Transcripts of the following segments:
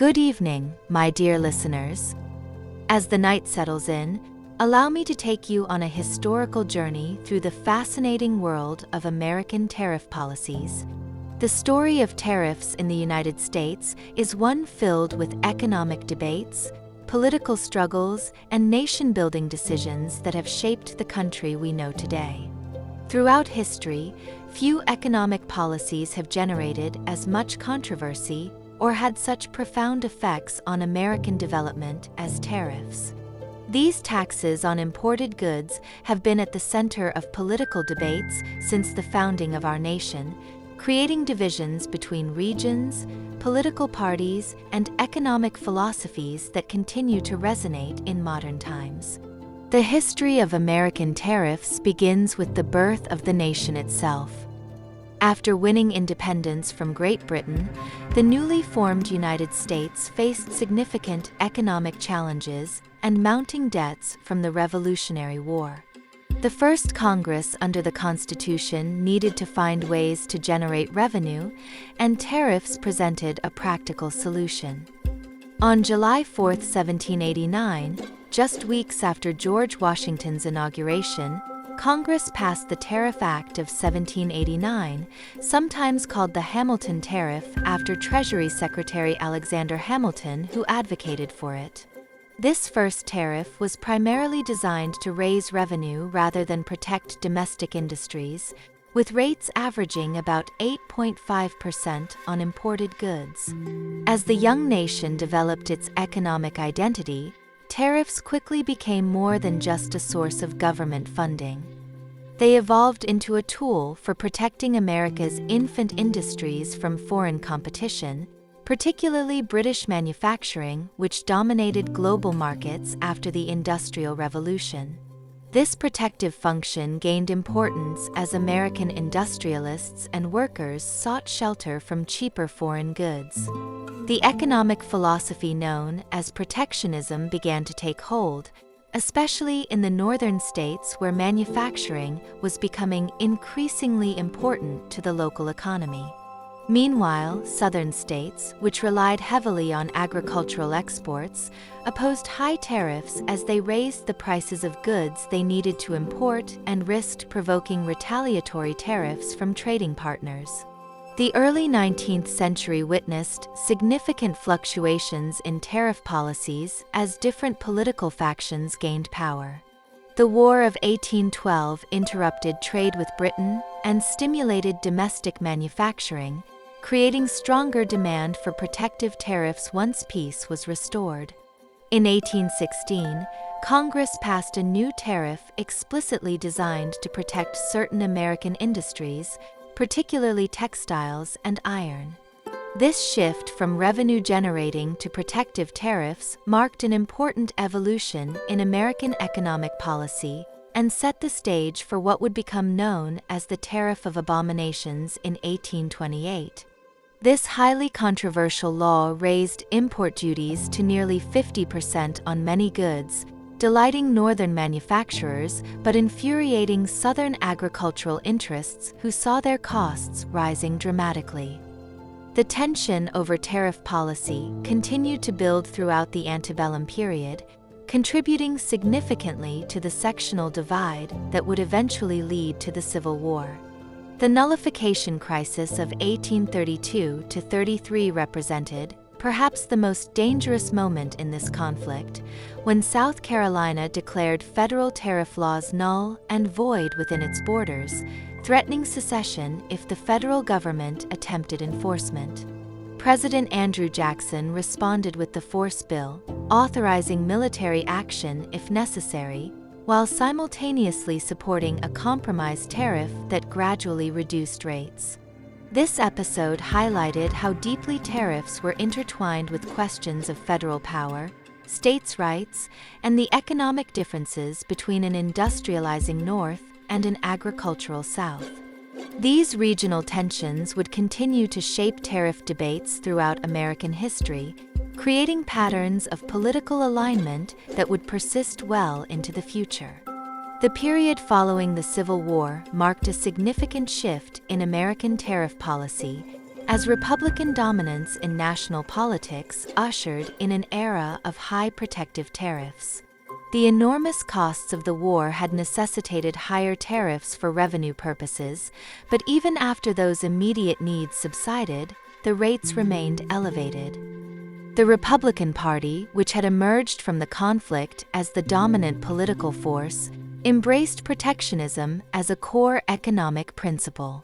Good evening, my dear listeners. As the night settles in, allow me to take you on a historical journey through the fascinating world of American tariff policies. The story of tariffs in the United States is one filled with economic debates, political struggles, and nation-building decisions that have shaped the country we know today. Throughout history, few economic policies have generated as much controversy or had such profound effects on American development as tariffs. These taxes on imported goods have been at the center of political debates since the founding of our nation, creating divisions between regions, political parties, and economic philosophies that continue to resonate in modern times. The history of American tariffs begins with the birth of the nation itself. After winning independence from Great Britain, the newly formed United States faced significant economic challenges and mounting debts from the Revolutionary War. The first Congress under the Constitution needed to find ways to generate revenue, and tariffs presented a practical solution. On July 4, 1789, just weeks after George Washington's inauguration, Congress passed the Tariff Act of 1789, sometimes called the Hamilton Tariff after Treasury Secretary Alexander Hamilton, who advocated for it. This first tariff was primarily designed to raise revenue rather than protect domestic industries, with rates averaging about 8.5% on imported goods. As the young nation developed its economic identity, tariffs quickly became more than just a source of government funding. They evolved into a tool for protecting America's infant industries from foreign competition, particularly British manufacturing, which dominated global markets after the Industrial Revolution. This protective function gained importance as American industrialists and workers sought shelter from cheaper foreign goods. The economic philosophy known as protectionism began to take hold, especially in the northern states where manufacturing was becoming increasingly important to the local economy. Meanwhile, southern states, which relied heavily on agricultural exports, opposed high tariffs as they raised the prices of goods they needed to import and risked provoking retaliatory tariffs from trading partners. The early 19th century witnessed significant fluctuations in tariff policies as different political factions gained power. The War of 1812 interrupted trade with Britain and stimulated domestic manufacturing, creating stronger demand for protective tariffs once peace was restored. In 1816, Congress passed a new tariff explicitly designed to protect certain American industries, particularly textiles and iron. This shift from revenue-generating to protective tariffs marked an important evolution in American economic policy and set the stage for what would become known as the Tariff of Abominations in 1828. This highly controversial law raised import duties to nearly 50% on many goods, delighting northern manufacturers but infuriating southern agricultural interests who saw their costs rising dramatically. The tension over tariff policy continued to build throughout the antebellum period, contributing significantly to the sectional divide that would eventually lead to the Civil War. The nullification crisis of 1832-33 represented, perhaps the most dangerous moment in this conflict, when South Carolina declared federal tariff laws null and void within its borders, threatening secession if the federal government attempted enforcement. President Andrew Jackson responded with the Force Bill, authorizing military action if necessary, while simultaneously supporting a compromise tariff that gradually reduced rates. This episode highlighted how deeply tariffs were intertwined with questions of federal power, states' rights, and the economic differences between an industrializing North and an agricultural South. These regional tensions would continue to shape tariff debates throughout American history, creating patterns of political alignment that would persist well into the future. The period following the Civil War marked a significant shift in American tariff policy, as Republican dominance in national politics ushered in an era of high protective tariffs. The enormous costs of the war had necessitated higher tariffs for revenue purposes, but even after those immediate needs subsided, the rates remained elevated. The Republican Party, which had emerged from the conflict as the dominant political force, embraced protectionism as a core economic principle.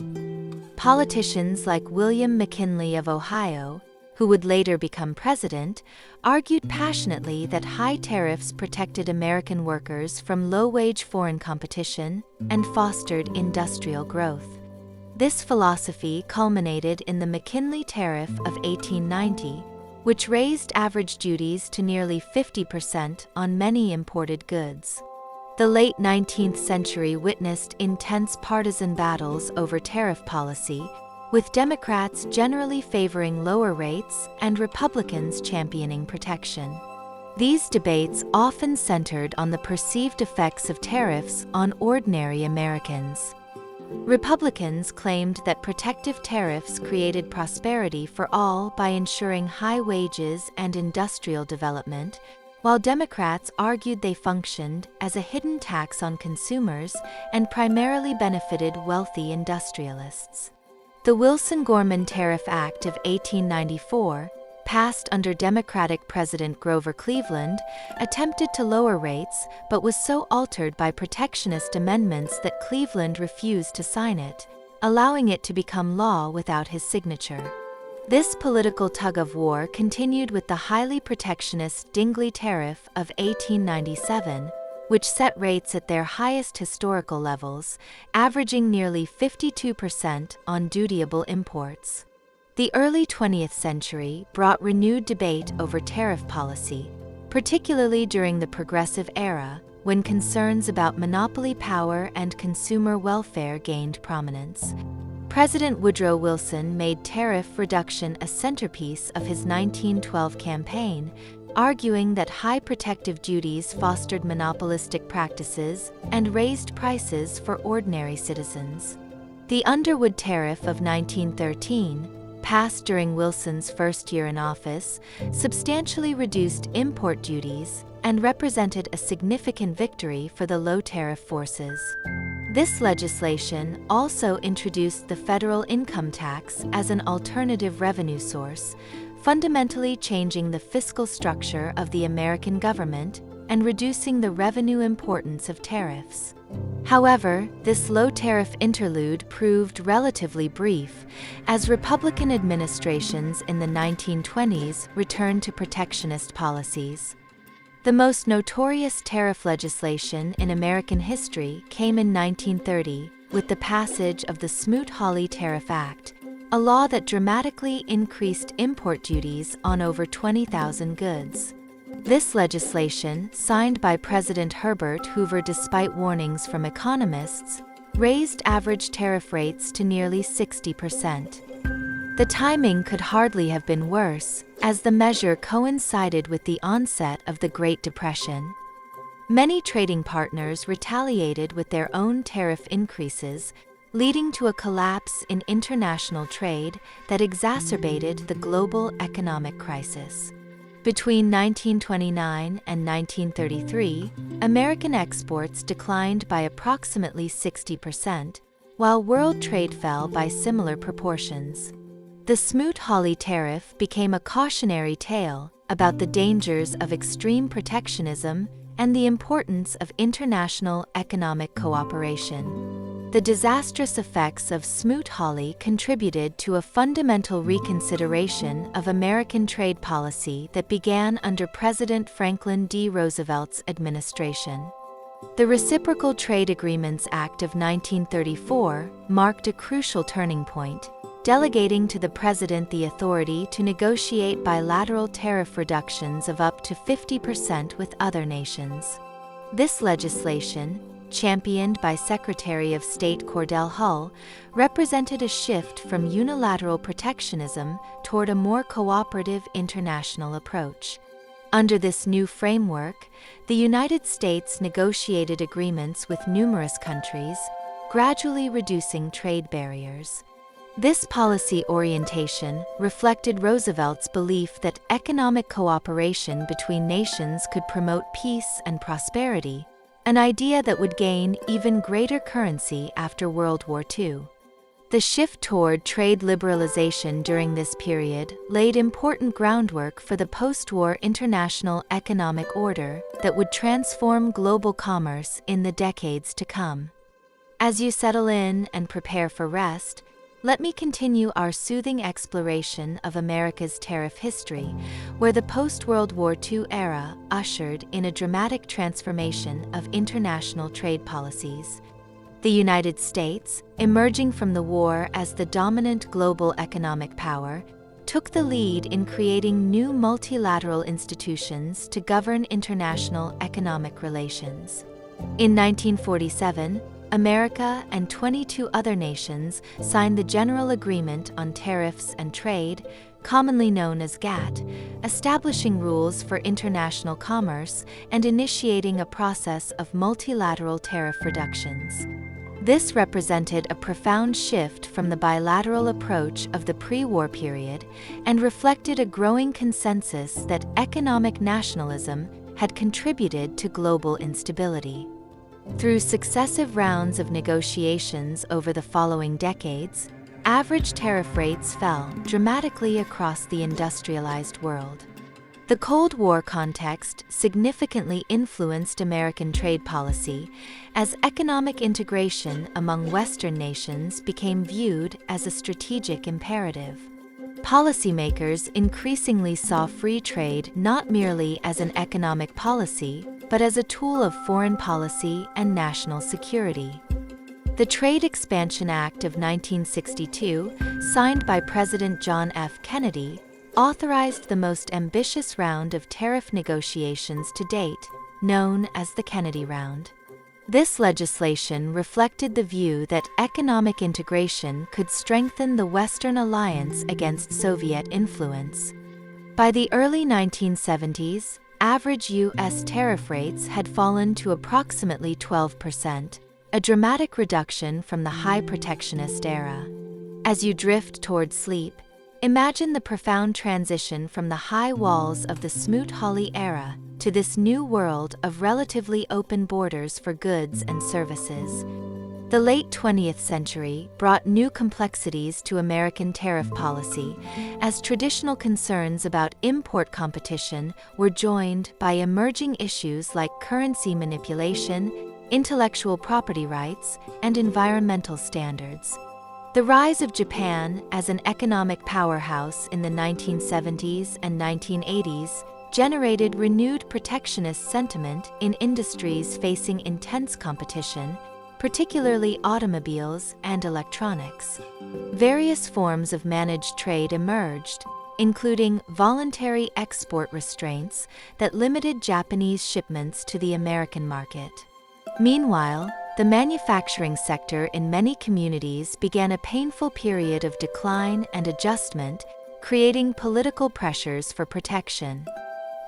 Politicians like William McKinley of Ohio, who would later become president, argued passionately that high tariffs protected American workers from low-wage foreign competition and fostered industrial growth. This philosophy culminated in the McKinley Tariff of 1890, which raised average duties to nearly 50% on many imported goods. The late 19th century witnessed intense partisan battles over tariff policy, with Democrats generally favoring lower rates and Republicans championing protection. These debates often centered on the perceived effects of tariffs on ordinary Americans. Republicans claimed that protective tariffs created prosperity for all by ensuring high wages and industrial development, while Democrats argued they functioned as a hidden tax on consumers and primarily benefited wealthy industrialists. The Wilson-Gorman Tariff Act of 1894, passed under Democratic President Grover Cleveland, attempted to lower rates but was so altered by protectionist amendments that Cleveland refused to sign it, allowing it to become law without his signature. This political tug-of-war continued with the highly protectionist Dingley Tariff of 1897, which set rates at their highest historical levels, averaging nearly 52% on dutiable imports. The early 20th century brought renewed debate over tariff policy, particularly during the Progressive Era, when concerns about monopoly power and consumer welfare gained prominence. President Woodrow Wilson made tariff reduction a centerpiece of his 1912 campaign, arguing that high protective duties fostered monopolistic practices and raised prices for ordinary citizens. The Underwood Tariff of 1913, passed during Wilson's first year in office, substantially reduced import duties and represented a significant victory for the low-tariff forces. This legislation also introduced the federal income tax as an alternative revenue source, fundamentally changing the fiscal structure of the American government and reducing the revenue importance of tariffs. However, this low-tariff interlude proved relatively brief, as Republican administrations in the 1920s returned to protectionist policies. The most notorious tariff legislation in American history came in 1930 with the passage of the Smoot-Hawley Tariff Act, a law that dramatically increased import duties on over 20,000 goods. This legislation, signed by President Herbert Hoover despite warnings from economists, raised average tariff rates to nearly 60%. The timing could hardly have been worse, as the measure coincided with the onset of the Great Depression. Many trading partners retaliated with their own tariff increases, leading to a collapse in international trade that exacerbated the global economic crisis. Between 1929 and 1933, American exports declined by approximately 60%, while world trade fell by similar proportions. The Smoot-Hawley Tariff became a cautionary tale about the dangers of extreme protectionism and the importance of international economic cooperation. The disastrous effects of Smoot-Hawley contributed to a fundamental reconsideration of American trade policy that began under President Franklin D. Roosevelt's administration. The Reciprocal Trade Agreements Act of 1934 marked a crucial turning point, delegating to the President the authority to negotiate bilateral tariff reductions of up to 50% with other nations. This legislation, championed by Secretary of State Cordell Hull, represented a shift from unilateral protectionism toward a more cooperative international approach. Under this new framework, the United States negotiated agreements with numerous countries, gradually reducing trade barriers. This policy orientation reflected Roosevelt's belief that economic cooperation between nations could promote peace and prosperity, an idea that would gain even greater currency after World War II. The shift toward trade liberalization during this period laid important groundwork for the post-war international economic order that would transform global commerce in the decades to come. As you settle in and prepare for rest, let me continue our soothing exploration of America's tariff history, where the post-World War II era ushered in a dramatic transformation of international trade policies. The United States, emerging from the war as the dominant global economic power, took the lead in creating new multilateral institutions to govern international economic relations. In 1947, America and 22 other nations signed the General Agreement on Tariffs and Trade, commonly known as GATT, establishing rules for international commerce and initiating a process of multilateral tariff reductions. This represented a profound shift from the bilateral approach of the pre-war period and reflected a growing consensus that economic nationalism had contributed to global instability. Through successive rounds of negotiations over the following decades, average tariff rates fell dramatically across the industrialized world. The Cold War context significantly influenced American trade policy as economic integration among Western nations became viewed as a strategic imperative. Policymakers increasingly saw free trade not merely as an economic policy, but as a tool of foreign policy and national security. The Trade Expansion Act of 1962, signed by President John F. Kennedy, authorized the most ambitious round of tariff negotiations to date, known as the Kennedy Round. This legislation reflected the view that economic integration could strengthen the Western alliance against Soviet influence. By the early 1970s, average U.S. tariff rates had fallen to approximately 12%, a dramatic reduction from the high protectionist era. As you drift toward sleep, imagine the profound transition from the high walls of the Smoot-Hawley era to this new world of relatively open borders for goods and services. The late 20th century brought new complexities to American tariff policy, as traditional concerns about import competition were joined by emerging issues like currency manipulation, intellectual property rights, and environmental standards. The rise of Japan as an economic powerhouse in the 1970s and 1980s generated renewed protectionist sentiment in industries facing intense competition, particularly automobiles and electronics. Various forms of managed trade emerged, including voluntary export restraints that limited Japanese shipments to the American market. Meanwhile, the manufacturing sector in many communities began a painful period of decline and adjustment, creating political pressures for protection.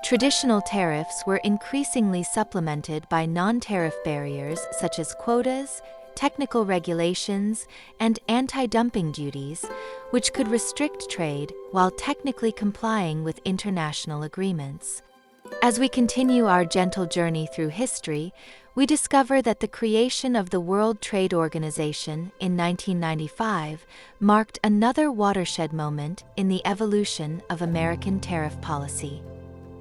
Traditional tariffs were increasingly supplemented by non-tariff barriers such as quotas, technical regulations, and anti-dumping duties, which could restrict trade while technically complying with international agreements. As we continue our gentle journey through history, we discover that the creation of the World Trade Organization in 1995 marked another watershed moment in the evolution of American tariff policy.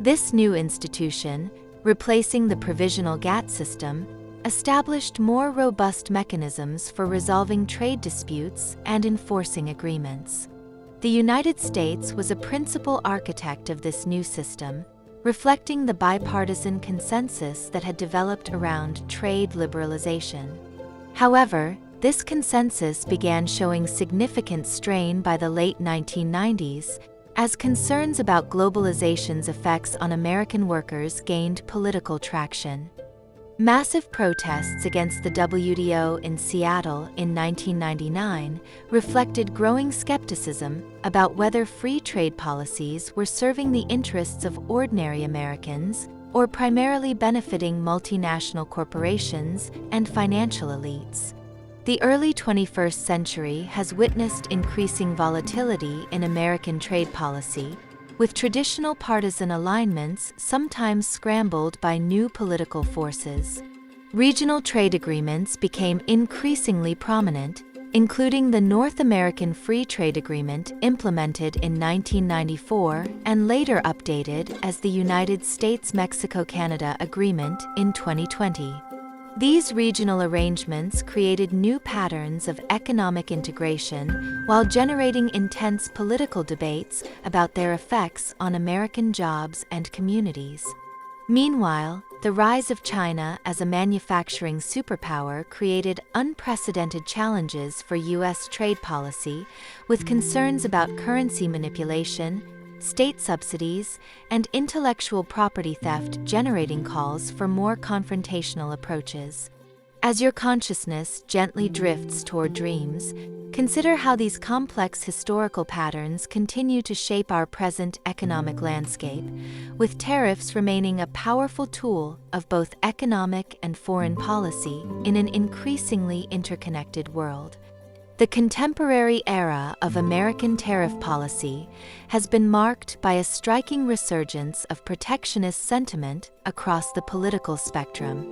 This new institution, replacing the provisional GATT system, established more robust mechanisms for resolving trade disputes and enforcing agreements. The United States was a principal architect of this new system, reflecting the bipartisan consensus that had developed around trade liberalization. However, this consensus began showing significant strain by the late 1990s, as concerns about globalization's effects on American workers gained political traction. Massive protests against the WTO in Seattle in 1999 reflected growing skepticism about whether free trade policies were serving the interests of ordinary Americans or primarily benefiting multinational corporations and financial elites. The early 21st century has witnessed increasing volatility in American trade policy, with traditional partisan alignments sometimes scrambled by new political forces. Regional trade agreements became increasingly prominent, including the North American Free Trade Agreement implemented in 1994 and later updated as the United States-Mexico-Canada Agreement in 2020. These regional arrangements created new patterns of economic integration while generating intense political debates about their effects on American jobs and communities. Meanwhile, the rise of China as a manufacturing superpower created unprecedented challenges for U.S. trade policy, with concerns about currency manipulation, state subsidies, and intellectual property theft generating calls for more confrontational approaches. As your consciousness gently drifts toward dreams, consider how these complex historical patterns continue to shape our present economic landscape, with tariffs remaining a powerful tool of both economic and foreign policy in an increasingly interconnected world. The contemporary era of American tariff policy has been marked by a striking resurgence of protectionist sentiment across the political spectrum.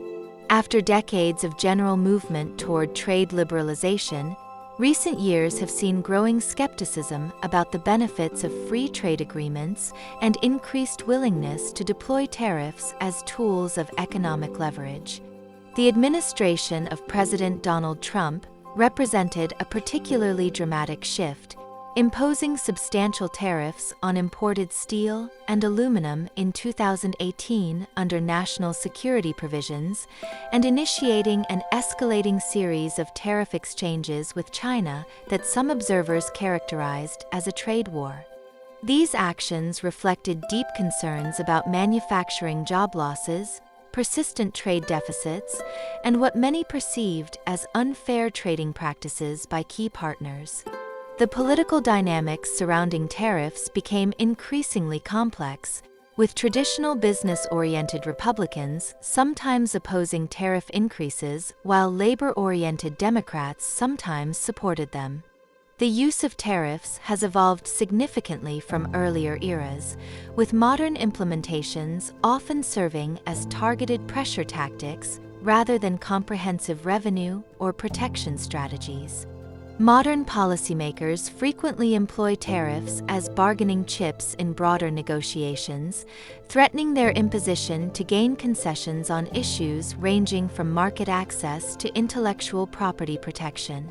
After decades of general movement toward trade liberalization, recent years have seen growing skepticism about the benefits of free trade agreements and increased willingness to deploy tariffs as tools of economic leverage. The administration of President Donald Trump represented a particularly dramatic shift, imposing substantial tariffs on imported steel and aluminum in 2018 under national security provisions, and initiating an escalating series of tariff exchanges with China that some observers characterized as a trade war. These actions reflected deep concerns about manufacturing job losses, persistent trade deficits, and what many perceived as unfair trading practices by key partners. The political dynamics surrounding tariffs became increasingly complex, with traditional business-oriented Republicans sometimes opposing tariff increases while labor-oriented Democrats sometimes supported them. The use of tariffs has evolved significantly from earlier eras, with modern implementations often serving as targeted pressure tactics rather than comprehensive revenue or protection strategies. Modern policymakers frequently employ tariffs as bargaining chips in broader negotiations, threatening their imposition to gain concessions on issues ranging from market access to intellectual property protection.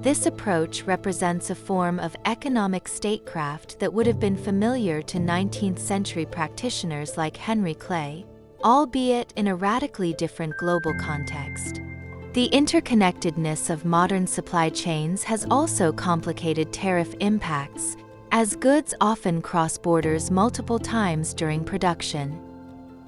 This approach represents a form of economic statecraft that would have been familiar to 19th-century practitioners like Henry Clay, albeit in a radically different global context. The interconnectedness of modern supply chains has also complicated tariff impacts, as goods often cross borders multiple times during production.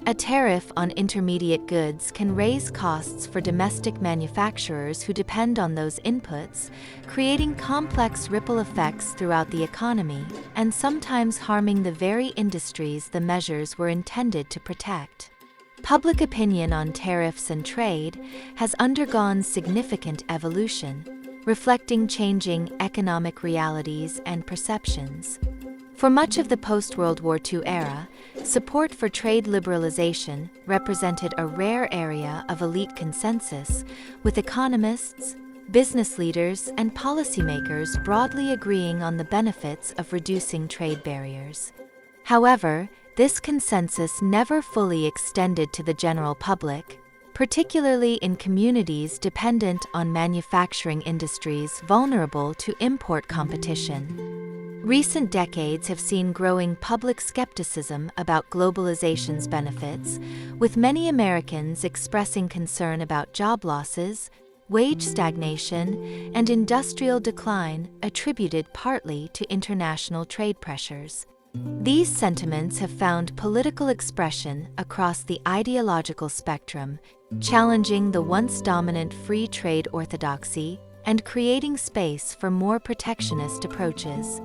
A tariff on intermediate goods can raise costs for domestic manufacturers who depend on those inputs, creating complex ripple effects throughout the economy and sometimes harming the very industries the measures were intended to protect. Public opinion on tariffs and trade has undergone significant evolution, reflecting changing economic realities and perceptions. For much of the post-World War II era, support for trade liberalization represented a rare area of elite consensus, with economists, business leaders, and policymakers broadly agreeing on the benefits of reducing trade barriers. However, this consensus never fully extended to the general public, particularly in communities dependent on manufacturing industries vulnerable to import competition. Recent decades have seen growing public skepticism about globalization's benefits, with many Americans expressing concern about job losses, wage stagnation, and industrial decline attributed partly to international trade pressures. These sentiments have found political expression across the ideological spectrum, challenging the once dominant free trade orthodoxy and creating space for more protectionist approaches.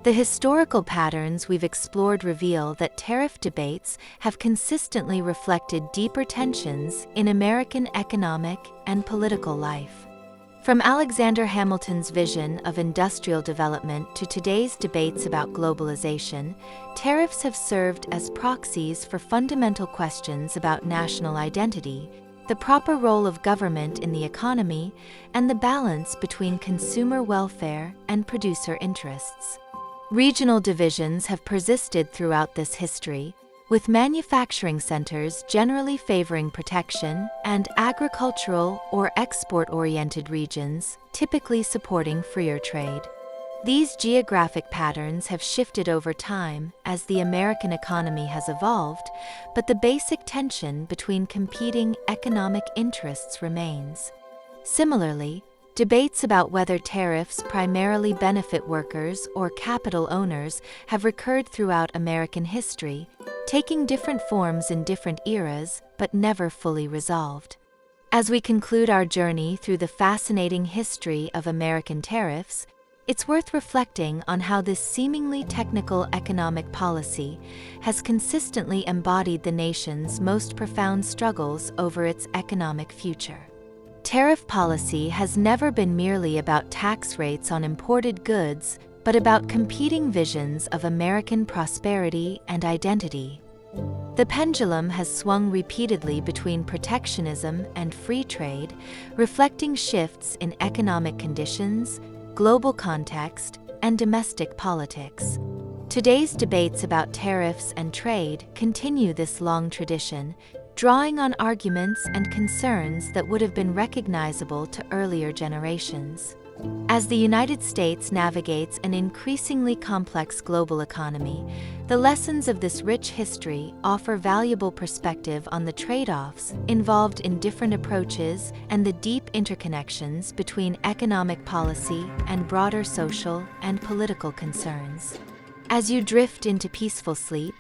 The historical patterns we've explored reveal that tariff debates have consistently reflected deeper tensions in American economic and political life. From Alexander Hamilton's vision of industrial development to today's debates about globalization, tariffs have served as proxies for fundamental questions about national identity, the proper role of government in the economy, and the balance between consumer welfare and producer interests. Regional divisions have persisted throughout this history, with manufacturing centers generally favoring protection and agricultural or export-oriented regions typically supporting freer trade. These geographic patterns have shifted over time as the American economy has evolved, but the basic tension between competing economic interests remains. Similarly, debates about whether tariffs primarily benefit workers or capital owners have recurred throughout American history, taking different forms in different eras but never fully resolved. As we conclude our journey through the fascinating history of American tariffs, it's worth reflecting on how this seemingly technical economic policy has consistently embodied the nation's most profound struggles over its economic future. Tariff policy has never been merely about tax rates on imported goods, but about competing visions of American prosperity and identity. The pendulum has swung repeatedly between protectionism and free trade, reflecting shifts in economic conditions, global context, and domestic politics. Today's debates about tariffs and trade continue this long tradition, drawing on arguments and concerns that would have been recognizable to earlier generations. As the United States navigates an increasingly complex global economy, the lessons of this rich history offer valuable perspective on the trade-offs involved in different approaches and the deep interconnections between economic policy and broader social and political concerns. As you drift into peaceful sleep,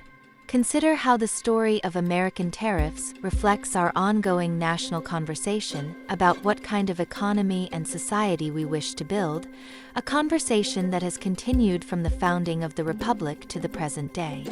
consider how the story of American tariffs reflects our ongoing national conversation about what kind of economy and society we wish to build, a conversation that has continued from the founding of the Republic to the present day.